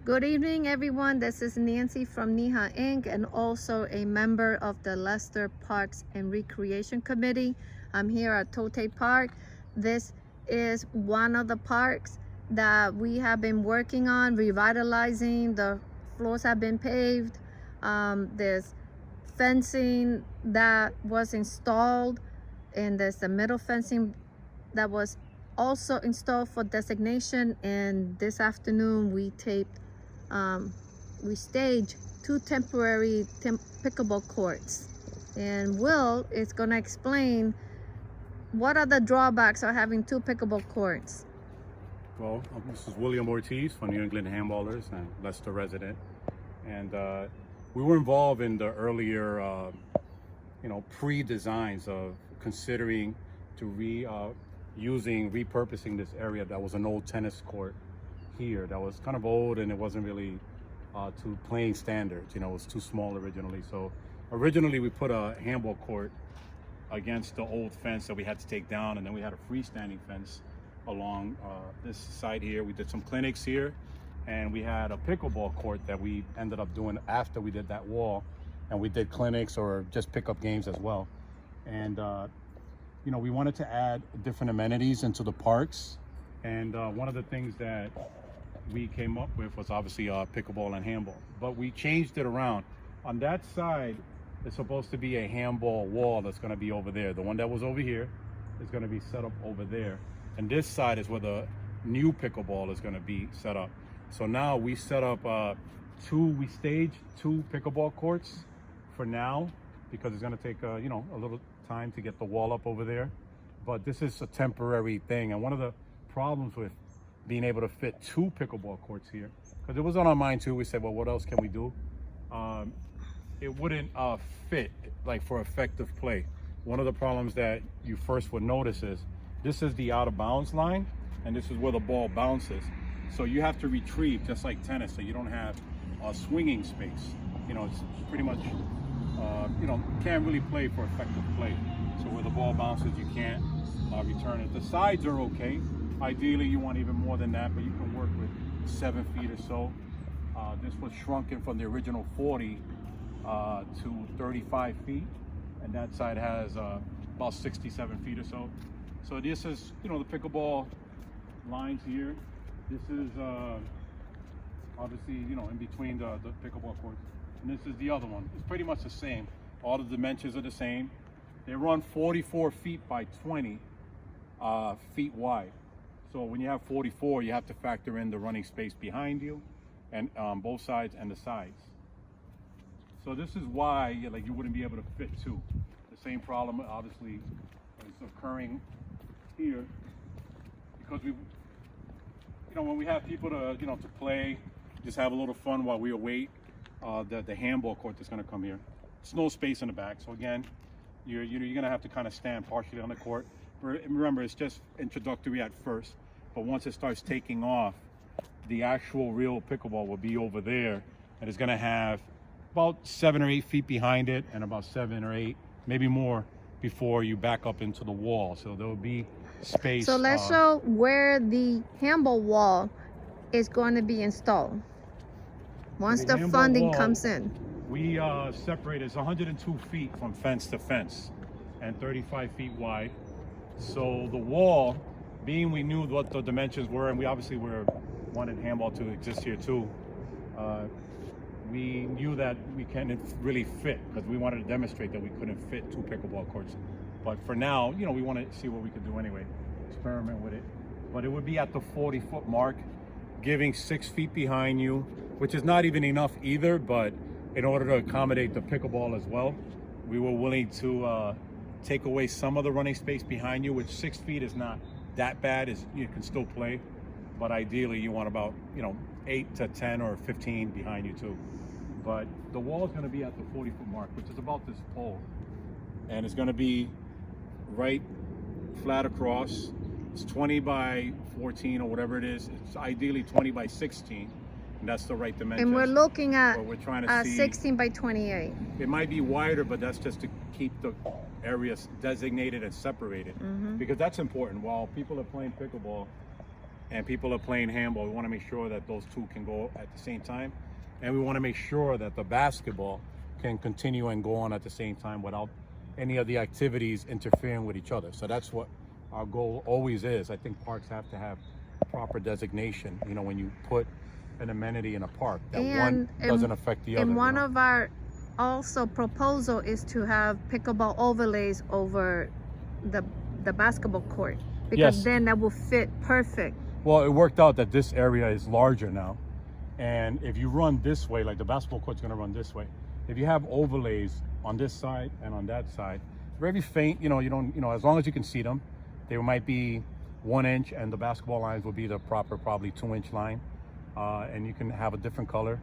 Good evening, everyone. This is Nancy from NIHA Inc. and also a member of the Leicester Parks and Recreation Committee. I'm here at Towtaid Park. This is one of the parks that we have been working on, revitalizing. The floors have been paved. There's fencing that was installed, and there's the middle fencing that was also installed for designation. And this afternoon we staged two temporary pickleball courts, and Will is going to explain what are the drawbacks of having two pickleball courts. Well, this is William Ortiz from New England Handballers and Leicester resident, and we were involved in the earlier pre-designs of considering repurposing this area that was an old tennis court here that was kind of old, and it wasn't really to playing standards. It was too small originally. So originally we put a handball court against the old fence that we had to take down, and then we had a freestanding fence along this side here. We did some clinics here, and we had a pickleball court that we ended up doing after we did that wall, and we did clinics or just pickup games as well. And we wanted to add different amenities into the parks, and one of the things that we came up with was obviously pickleball and handball, but we changed it around. On that side, it's supposed to be a handball wall that's going to be over there. The one that was over here is going to be set up over there, and this side is where the new pickleball is going to be set up. So now we set up we staged two pickleball courts for now, because it's going to take a little time to get the wall up over there, but this is a temporary thing. And one of the problems with being able to fit two pickleball courts here, because it was on our mind too, we said, well, what else can we do? It wouldn't fit like for effective play. One of the problems that you first would notice is this is the out of bounds line, and this is where the ball bounces. So you have to retrieve just like tennis, so you don't have a swinging space. It's pretty much can't really play for effective play. So where the ball bounces, you can't return it. The sides are okay. Ideally, you want even more than that, but you can work with 7 feet or so. This was shrunken from the original 40 to 35 feet, and that side has about 67 feet or so. So this is, the pickleball lines here. This is obviously, in between the pickleball courts. And this is the other one. It's pretty much the same. All the dimensions are the same. They run 44 feet by 20 feet wide. So when you have 44, you have to factor in the running space behind you, and both sides and the sides. So this is why you wouldn't be able to fit two. The same problem obviously is occurring here, because when we have people to play, just have a little fun while we await the handball court that's going to come here. There's no space in the back, so again, you're going to have to kind of stand partially on the court. Remember, it's just introductory at first, but once it starts taking off, the actual real pickleball will be over there, and it's going to have about 7 or 8 feet behind it, and about 7 or 8, maybe more, before you back up into the wall. So there will be space. So let's show where the handball wall is going to be installed once the funding comes in. We separate. It's 102 feet from fence to fence and 35 feet wide. So the wall, being we knew what the dimensions were, and we obviously wanted handball to exist here too, we knew that we couldn't really fit, because we wanted to demonstrate that we couldn't fit two pickleball courts. But for now, we want to see what we could do anyway, experiment with it. But it would be at the 40-foot mark, giving 6 feet behind you, which is not even enough either, but in order to accommodate the pickleball as well, we were willing to take away some of the running space behind you, which 6 feet is not that bad. You can still play, but ideally you want about 8 to 10 or 15 behind you too. But the wall is going to be at the 40-foot mark, which is about this pole, and it's going to be right flat across. It's 20 by 14 or whatever it is. It's ideally 20 by 16. And that's the right dimension. And we're looking at we're trying to see 16 by 28. It might be wider, but that's just to keep the areas designated and separated, because that's important. While people are playing pickleball, and people are playing handball, we want to make sure that those two can go at the same time. And we want to make sure that the basketball can continue and go on at the same time without any of the activities interfering with each other. So that's what our goal always is. I think parks have to have proper designation, you know, when you put an amenity in a park, that one doesn't affect the other. And one of our also proposal is to have pickleball overlays over the basketball court, because then that will fit perfect. Well, it worked out that this area is larger now, and if you run this way, like the basketball court's going to run this way, if you have overlays on this side and on that side, very faint, you know, you don't, you know, as long as you can see them, they might be 1 inch, and the basketball lines will be the proper probably 2-inch line, and you can have a different color.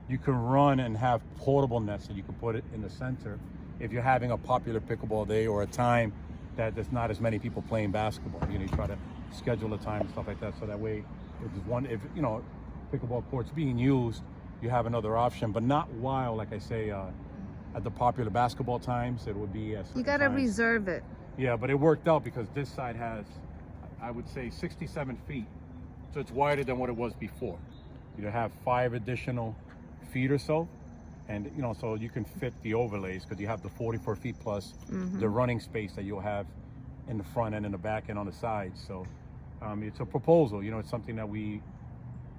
You can run and have portable nets that you can put it in the center if you're having a popular pickleball day or a time that there's not as many people playing basketball. You know, you try to schedule a time and stuff like that, so that way if you know, pickleball court's being used, you have another option, but not while, like I say, at the popular basketball times. It would be you got to reserve it. Yeah, but it worked out because this side has, I would say, 67 feet, so it's wider than what it was before. You have 5 additional feet or so, and you know, so you can fit the overlays because you have the 44 feet plus the running space that you'll have in the front end and the back end on the sides. So it's a proposal, you know, it's something that we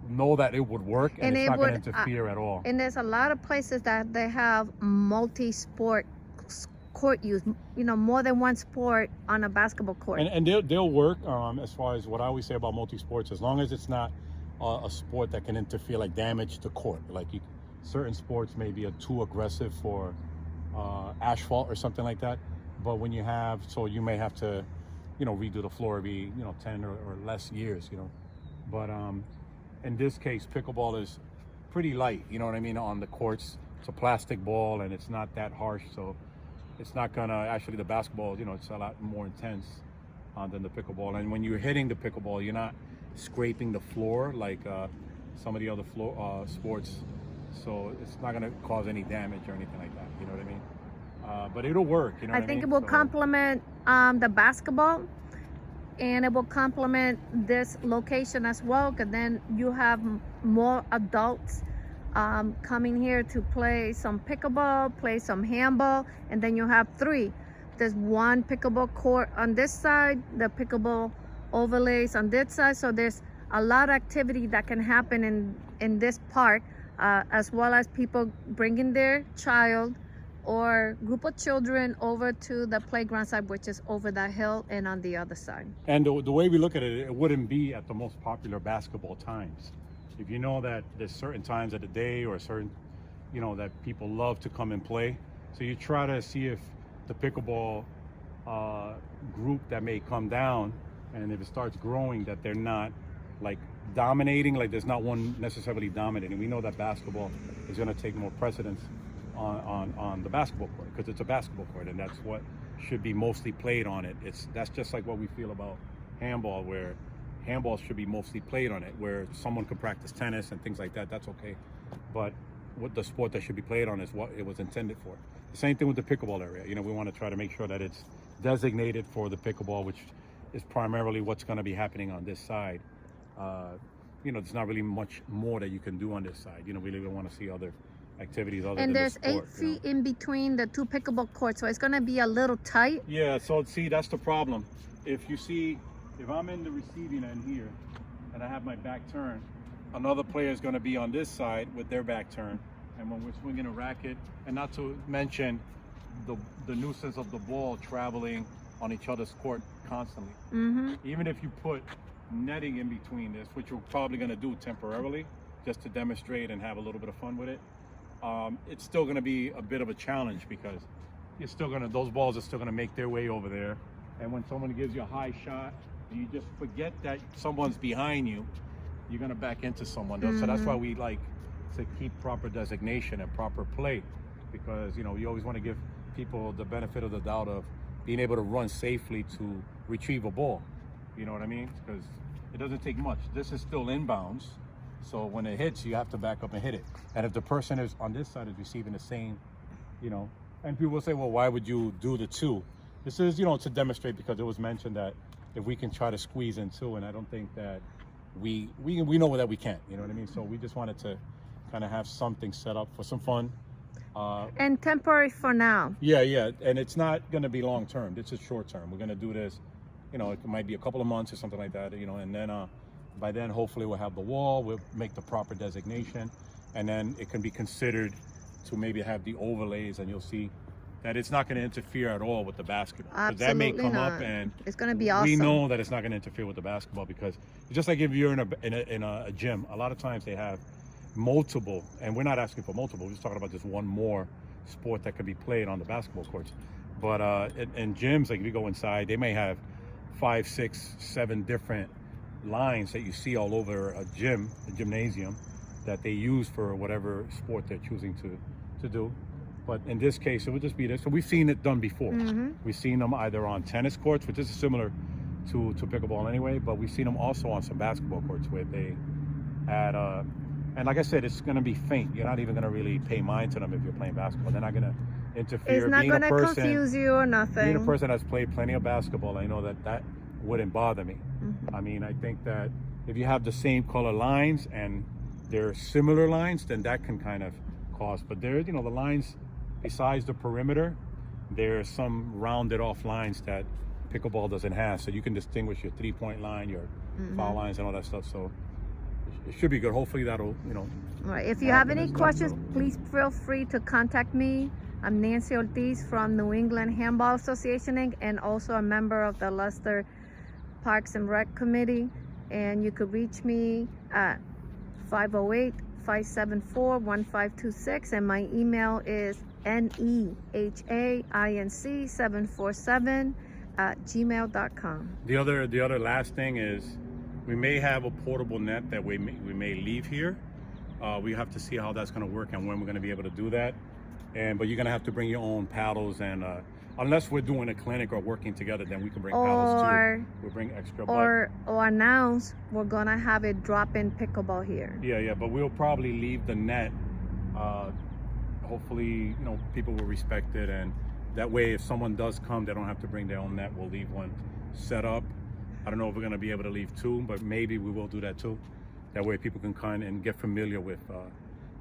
know that it would work, and it's not going to interfere at all. And there's a lot of places that they have multi-sport court use, you know, more than one sport on a basketball court. And they'll work, as far as what I always say about multi-sports, as long as it's not a sport that can interfere, like damage the court. Like certain sports may be too aggressive for asphalt or something like that. But when you have, so you may have to, you know, redo the floor every, you know, 10 or less years, you know. But in this case, pickleball is pretty light, you know what I mean, on the courts. It's a plastic ball and it's not that harsh, so it's not gonna, actually the basketball, you know, it's a lot more intense than the pickleball. And when you're hitting the pickleball, you're not scraping the floor like some of the other sports, so it's not going to cause any damage or anything like that, you know what I mean? But it'll work, you know what I mean? I think it will complement the basketball, and it will complement this location as well, because then you have more adults coming here to play some pickleball, play some handball, and then you have 3. There's 1 pickleball court on this side, the pickleball overlays on this side, so there's a lot of activity that can happen in this park, as well as people bringing their child or group of children over to the playground side, which is over that hill and on the other side. And the way we look at it, it wouldn't be at the most popular basketball times. If you know that there's certain times of the day or certain, you know, that people love to come and play, so you try to see if the pickleball group that may come down, and if it starts growing, that they're not like dominating, like there's not one necessarily dominating. We know that basketball is going to take more precedence on the basketball court because it's a basketball court, and that's what should be mostly played on it. That's just like what we feel about handball, where handball should be mostly played on it, where someone could practice tennis and things like that, that's okay. But what the sport that should be played on is what it was intended for. The same thing with the pickleball area. You know, we want to try to make sure that it's designated for the pickleball, which is primarily what's going to be happening on this side. You know, there's not really much more that you can do on this side. You know, we really want to see other activities other than the sport. And there's 8 feet in between the 2 pickleball courts, so it's going to be a little tight. Yeah, so see, that's the problem. If you see, if I'm in the receiving end here and I have my back turned, another player is going to be on this side with their back turned. And when we're swinging a racket, and not to mention the nuisance of the ball traveling on each other's court constantly. Even if you put netting in between this, which we're probably going to do temporarily just to demonstrate and have a little bit of fun with it, it's still going to be a bit of a challenge because you're still going to, those balls are still going to make their way over there. And when someone gives you a high shot, you just forget that someone's behind you, you're going to back into someone. So that's why we like to keep proper designation and proper play, because, you know, you always want to give people the benefit of the doubt of being able to run safely to retrieve a ball. You know what I mean? Because it doesn't take much. This is still inbounds, so when it hits, you have to back up and hit it. And if the person is on this side is receiving the same, you know, and people will say, well, why would you do the 2? This is, you know, to demonstrate, because it was mentioned that if we can try to squeeze in 2, and I don't think that we know that we can't. You know what I mean? So we just wanted to kind of have something set up for some fun. And temporary for now. Yeah, and it's not going to be long term. This is short term. We're going to do this, you know, it might be a couple of months or something like that, you know, and then by then hopefully we'll have the wall, we'll make the proper designation, and then it can be considered to maybe have the overlays, and you'll see that it's not going to interfere at all with the basketball. Absolutely that may come not. up, and It's going to be awesome. we know that it's not going to interfere with the basketball, because it's just like if you're in a gym, a lot of times they have multiple, and we're not asking for multiple, we're just talking about just one more sport that can be played on the basketball courts. But in gyms, like if you go inside, they may have 5, 6, 7 different lines that you see all over a gymnasium that they use for whatever sport they're choosing to do. But in this case, it would just be this. So we've seen it done before. We've seen them either on tennis courts, which is similar to pickleball anyway, but we've seen them also on some basketball courts where they add, and like I said, it's going to be faint. You're not even going to really pay mind to them if you're playing basketball. They're not going to interfere. It's not going to confuse you or nothing. Being a person that's played plenty of basketball, I know that wouldn't bother me. I mean, I think that if you have the same color lines and they're similar lines, then that can kind of cause. But there's, you know, the lines besides the perimeter, there's some rounded off lines that pickleball doesn't have. So you can distinguish your 3-point line, your foul lines, and all that stuff. So it should be good. Hopefully that'll, you know. All right. If you have any questions, please feel free to contact me. I'm Nancy Ortiz from New England Handball Association, Inc., and also a member of the Leicester Parks and Rec Committee. And you could reach me at 508-574-1526, and my email is nehainc747@gmail.com. The other last thing is we may have a portable net that we may leave here. We have to see how that's going to work and when we're going to be able to do that. But you're going to have to bring your own paddles, and unless we're doing a clinic or working together, then we can bring paddles too. We'll bring extra. Or announce we're going to have a drop-in pickleball here. Yeah, but we'll probably leave the net. Hopefully, you know, people will respect it, and that way if someone does come, they don't have to bring their own net. We'll leave one set up. I don't know if we're going to be able to leave 2, but maybe we will do that too. That way people can kind and get familiar with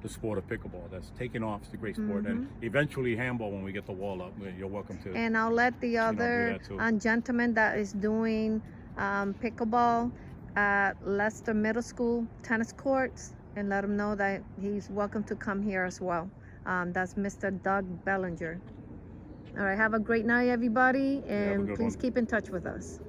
the sport of pickleball. That's taking off. It's a great sport. And eventually handball, when we get the wall up, you're welcome to. And I'll let the other gentleman that is doing pickleball at Leicester Middle School tennis courts, and let him know that he's welcome to come here as well. That's Mr. Doug Bellinger. All right, have a great night, everybody, and please keep in touch with us.